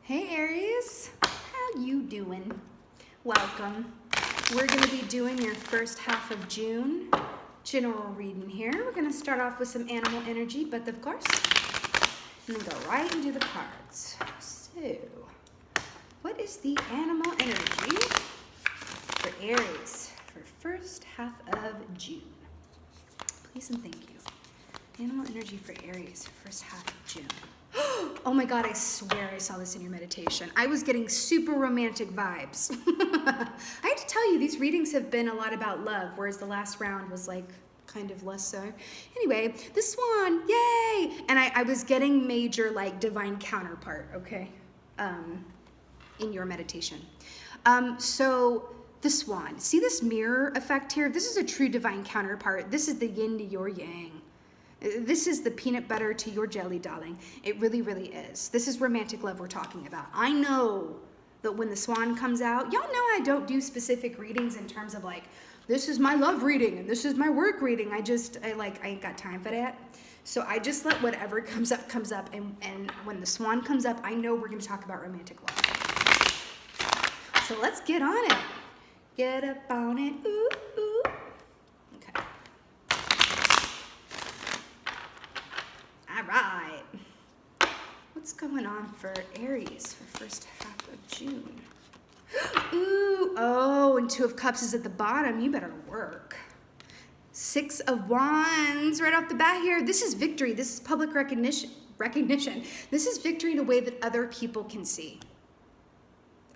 Hey Aries, how you doing? Welcome. We're going to be doing your first half of June general reading here. We're going to start off with some animal energy, but of course, I'm going to go right and do the cards. So, what is the animal energy for Aries for first half of June? Please and thank you. Animal energy for Aries for first half of June. Oh my God, I swear I saw this in your meditation. I was getting super romantic vibes. I have to tell you, these readings have been a lot about love, whereas the last round was like kind of less so. Anyway, the swan, yay! And I was getting major like divine counterpart, okay, in your meditation. So the swan, see this mirror effect here? This is a true divine counterpart. This is the yin to your yang. This is the peanut butter to your jelly, darling. It really, really is. This is romantic love we're talking about. I know that when the swan comes out, y'all know I don't do specific readings in terms of like, this is my love reading and this is my work reading. I ain't got time for that. So I just let whatever comes up. And when the swan comes up, I know we're going to talk about romantic love. So let's get on it. Get up on it. Ooh, ooh. Okay. All right. What's going on for Aries for first half of June? Ooh, oh, and Two of Cups is at the bottom. You better work. Six of Wands right off the bat here. This is victory. This is public recognition. This is victory in a way that other people can see.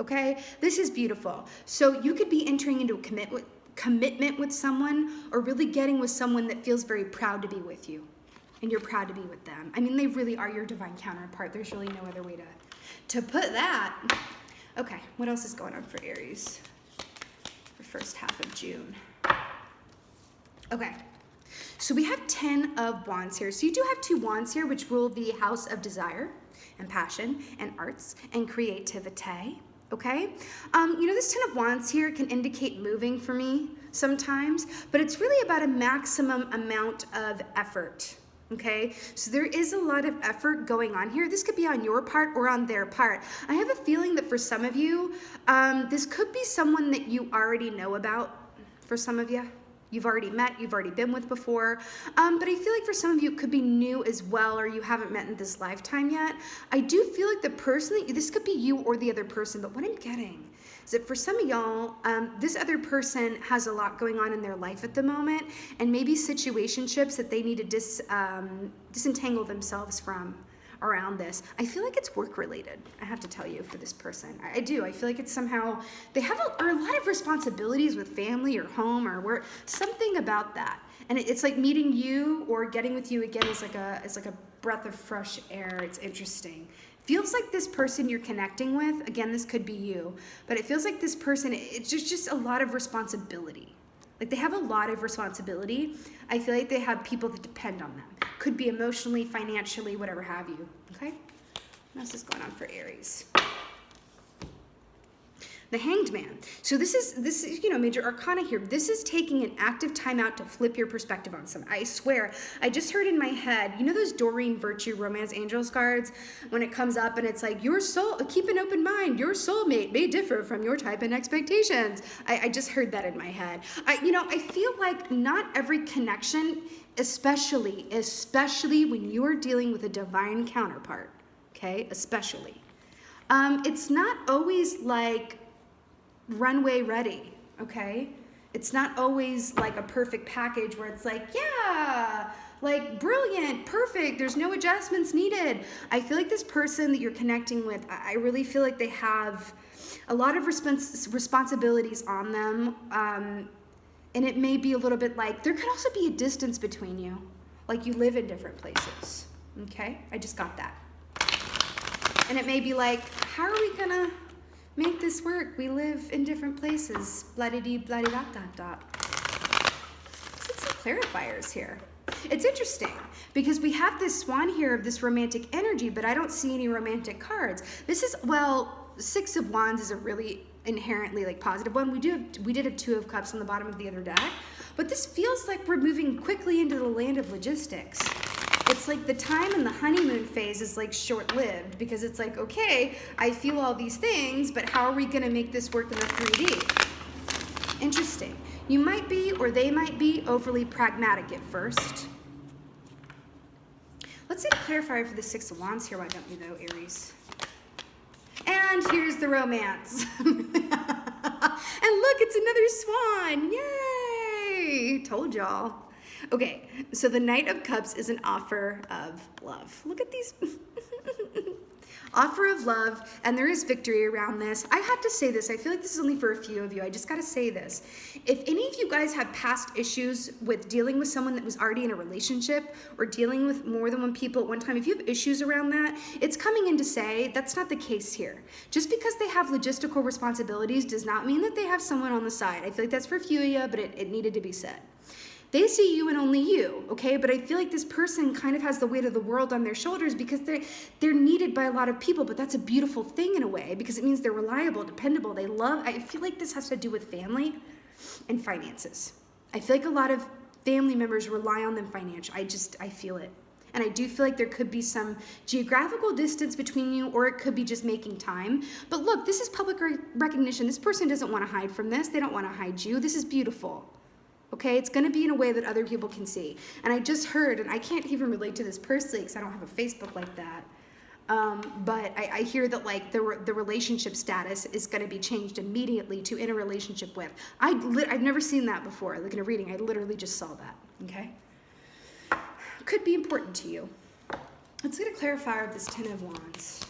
Okay? This is beautiful. So you could be entering into a commitment with someone or really getting with someone that feels very proud to be with you. And you're proud to be with them. I mean, they really are your divine counterpart. There's really no other way to put that. Okay, what else is going on for Aries for first half of June? Okay, so we have 10 of Wands here. So you do have 2 Wands here, which rule the house of desire and passion and arts and creativity. Okay, this 10 of Wands here can indicate moving for me sometimes, but it's really about a maximum amount of effort. Okay, so there is a lot of effort going on here. This could be on your part or on their part. I have a feeling that for some of you, this could be someone that you already know about. For some of you, you've already met, you've already been with before. But I feel like for some of you, it could be new as well, or you haven't met in this lifetime yet. I do feel like the person, this could be you or the other person, but what I'm getting is that for some of y'all, this other person has a lot going on in their life at the moment, and maybe situationships that they need to disentangle themselves from around this. I feel like it's work related, I have to tell you, for this person. I do. I feel like it's somehow, they have a lot of responsibilities with family or home or work, something about that. And it's like meeting you or getting with you again is like a breath of fresh air. It's interesting. Feels like this person you're connecting with, again, this could be you, but it feels like this person, it's just a lot of responsibility. Like they have a lot of responsibility. I feel like they have people that depend on them. Could be emotionally, financially, whatever have you, okay? What else is going on for Aries? The Hanged Man. So this is major arcana here. This is taking an active time out to flip your perspective on something. I swear, I just heard in my head, you know those Doreen Virtue Romance Angels cards? When it comes up and it's like, your soul, keep an open mind, your soulmate may differ from your type and expectations. I just heard that in my head. I feel like not every connection, especially when you are dealing with a divine counterpart, okay, especially. It's not always like runway ready, okay? It's not always like a perfect package where it's like, yeah, like brilliant, perfect, there's no adjustments needed. I feel like this person that you're connecting with, I really feel like they have a lot of responsibilities on them, and it may be a little bit like, there could also be a distance between you, like you live in different places, okay? I just got that. And it may be like, how are we gonna make this work? We live in different places. Blah-de-dee, blah-de-da-da-da. Let's get some clarifiers here. It's interesting because we have this swan here of this romantic energy, but I don't see any romantic cards. This is, well, Six of Wands is a really inherently like positive one. We did have Two of Cups on the bottom of the other deck, but this feels like we're moving quickly into the land of logistics. It's like the time in the honeymoon phase is like short-lived because it's like, okay, I feel all these things, but how are we going to make this work in the 3D? Interesting. You might be, or they might be, overly pragmatic at first. Let's get a clarifier for the Six of Wands here, why don't we, though, Aries? And here's the romance. And look, it's another swan. Yay! Told y'all. Okay, so the Knight of Cups is an offer of love. Look at these. Offer of love, and there is victory around this. I have to say this. I feel like this is only for a few of you. I just got to say this. If any of you guys have past issues with dealing with someone that was already in a relationship or dealing with more than one people at one time, if you have issues around that, it's coming in to say that's not the case here. Just because they have logistical responsibilities does not mean that they have someone on the side. I feel like that's for a few of you, but it needed to be said. They see you and only you, okay? But I feel like this person kind of has the weight of the world on their shoulders because they're needed by a lot of people, but that's a beautiful thing in a way because it means they're reliable, dependable, they love. I feel like this has to do with family and finances. I feel like a lot of family members rely on them financially. I feel it. And I do feel like there could be some geographical distance between you, or it could be just making time. But look, this is public recognition. This person doesn't want to hide from this. They don't want to hide you. This is beautiful. Okay, it's going to be in a way that other people can see. And I just heard, and I can't even relate to this personally because I don't have a Facebook like that, but I hear that like the relationship status is going to be changed immediately to in a relationship with. I've never seen that before. Like in a reading, I literally just saw that, okay? Could be important to you. Let's get a clarifier of this Ten of Wands.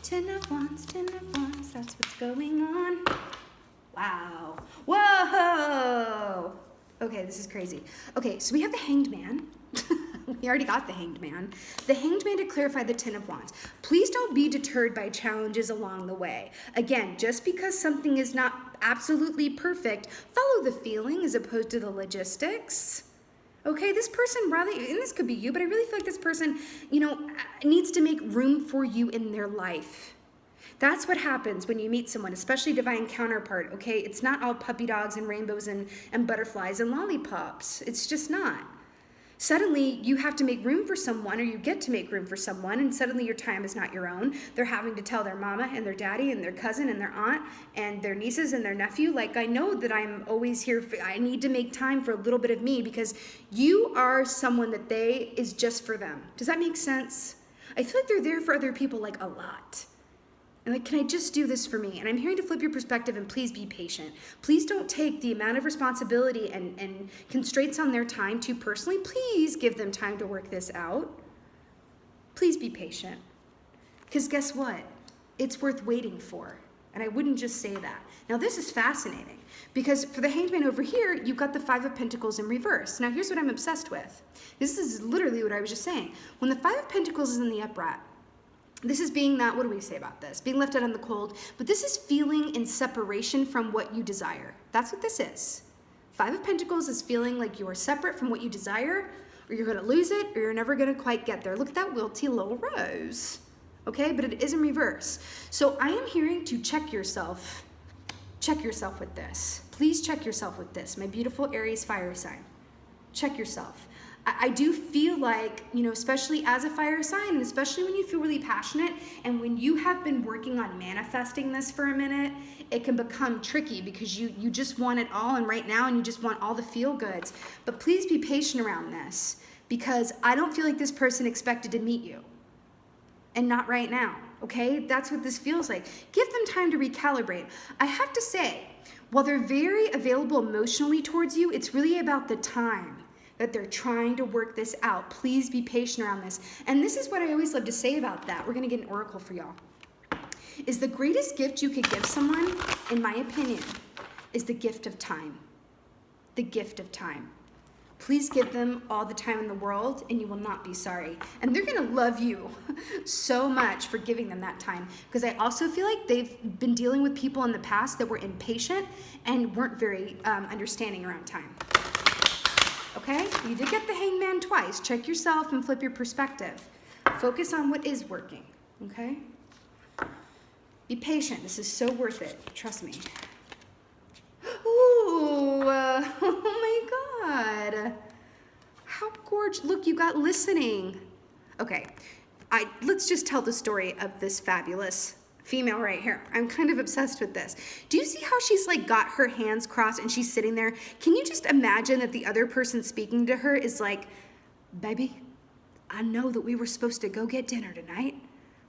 Ten of Wands, that's what's going on. Wow. Whoa! Okay, this is crazy. Okay, so we have the Hanged Man. We already got the Hanged Man. The Hanged Man to clarify the Ten of Wands. Please don't be deterred by challenges along the way. Again, just because something is not absolutely perfect, follow the feeling as opposed to the logistics. Okay, this person rather, and this could be you, but I really feel like this person, needs to make room for you in their life. That's what happens when you meet someone, especially divine counterpart, okay? It's not all puppy dogs and rainbows and butterflies and lollipops. It's just not. Suddenly, you have to make room for someone, or you get to make room for someone, and suddenly your time is not your own. They're having to tell their mama and their daddy and their cousin and their aunt and their nieces and their nephew, like, I know that I'm always here. I need to make time for a little bit of me because you are someone that is just for them. Does that make sense? I feel like they're there for other people, like, a lot. And like, can I just do this for me? And I'm here to flip your perspective, and please be patient. Please don't take the amount of responsibility and constraints on their time too personally. Please give them time to work this out. Please be patient. Because guess what? It's worth waiting for. And I wouldn't just say that. Now, this is fascinating because for the Hanged Man over here, you've got the Five of Pentacles in reverse. Now, here's what I'm obsessed with. This is literally what I was just saying. When the Five of Pentacles is in the upright, this is being that, what do we say about this? Being left out in the cold, but this is feeling in separation from what you desire. That's what this is. Five of Pentacles is feeling like you are separate from what you desire, or you're gonna lose it, or you're never gonna quite get there. Look at that wilty little rose, okay? But it is in reverse. So I am hearing to check yourself with this. Please check yourself with this, my beautiful Aries fire sign. Check yourself. I do feel like, especially as a fire sign, and especially when you feel really passionate and when you have been working on manifesting this for a minute, it can become tricky because you just want it all and right now, and you just want all the feel goods. But please be patient around this because I don't feel like this person expected to meet you, and not right now, okay? That's what this feels like. Give them time to recalibrate. I have to say, while they're very available emotionally towards you, it's really about the time that they're trying to work this out. Please be patient around this. And this is what I always love to say about that. We're going to get an oracle for y'all. Is the greatest gift you could give someone, in my opinion, is the gift of time. The gift of time. Please give them all the time in the world, and you will not be sorry. And they're going to love you so much for giving them that time. Because I also feel like they've been dealing with people in the past that were impatient and weren't very understanding around time. Okay? You did get the Hanged Man twice. Check yourself and flip your perspective. Focus on what is working. Okay? Be patient. This is so worth it. Trust me. Ooh, oh my God. How gorgeous. Look, you got listening. Okay, let's just tell the story of this fabulous female right here. I'm kind of obsessed with this. Do you see how she's like got her hands crossed and she's sitting there? Can you just imagine that the other person speaking to her is like, baby, I know that we were supposed to go get dinner tonight,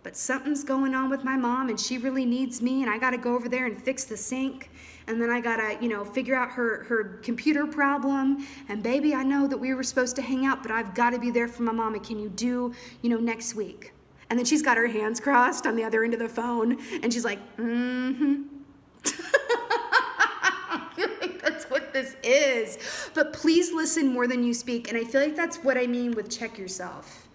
but something's going on with my mom and she really needs me and I gotta go over there and fix the sink. And then I gotta, figure out her computer problem. And baby, I know that we were supposed to hang out, but I've gotta be there for my mama. Can you do, next week? And then she's got her hands crossed on the other end of the phone and she's like, mm-hmm. I feel like that's what this is. But please listen more than you speak. And I feel like that's what I mean with check yourself.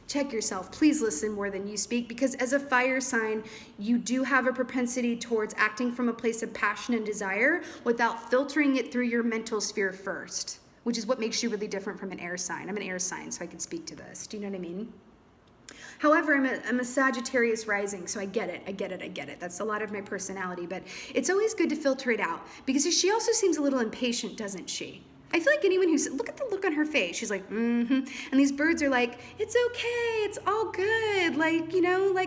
Check yourself. Please listen more than you speak, because as a fire sign, you do have a propensity towards acting from a place of passion and desire without filtering it through your mental sphere first, which is what makes you really different from an air sign. I'm an air sign, so I can speak to this. Do you know what I mean? However, I'm a Sagittarius rising, so I get it. That's a lot of my personality, but it's always good to filter it out, because she also seems a little impatient, doesn't she? I feel like anyone who's, look at the look on her face. She's like, mm-hmm. And these birds are like, it's okay, it's all good. Like,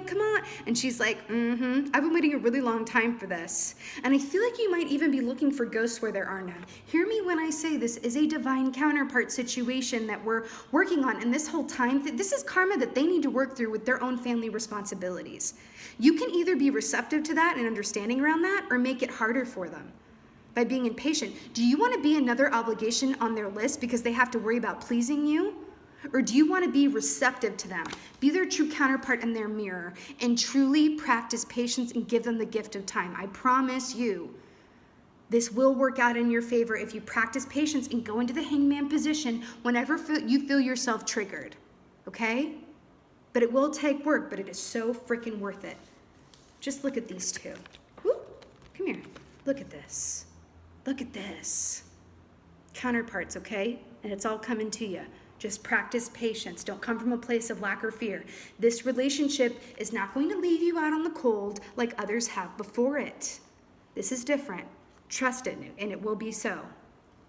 come on. And she's like, mm-hmm. I've been waiting a really long time for this. And I feel like you might even be looking for ghosts where there are none. Hear me when I say this is a divine counterpart situation that we're working on. And this whole time, this is karma that they need to work through with their own family responsibilities. You can either be receptive to that and understanding around that, or make it harder for them by being impatient. Do you want to be another obligation on their list because they have to worry about pleasing you? Or do you want to be receptive to them? Be their true counterpart in their mirror and truly practice patience and give them the gift of time. I promise you, this will work out in your favor if you practice patience and go into the hangman position whenever you feel yourself triggered, okay? But it will take work, but it is so freaking worth it. Just look at these two. Woo, come here, look at this. Look at this. Counterparts, okay? And it's all coming to you. Just practice patience. Don't come from a place of lack or fear. This relationship is not going to leave you out on the cold like others have before it. This is different. Trust it, and it will be so.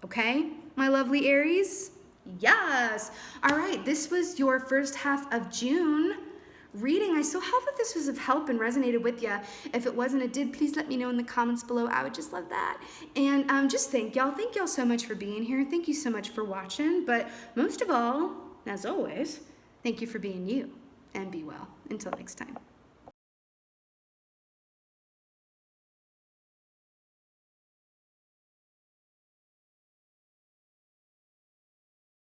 Okay, my lovely Aries? Yes. All right, this was your first half of June reading. I so hope that this was of help and resonated with you. If it wasn't, it did, please let me know in the comments below. I would just love that. And just thank y'all so much for being here. Thank you so much for watching. But most of all, as always, thank you for being you, and be well. Until next time.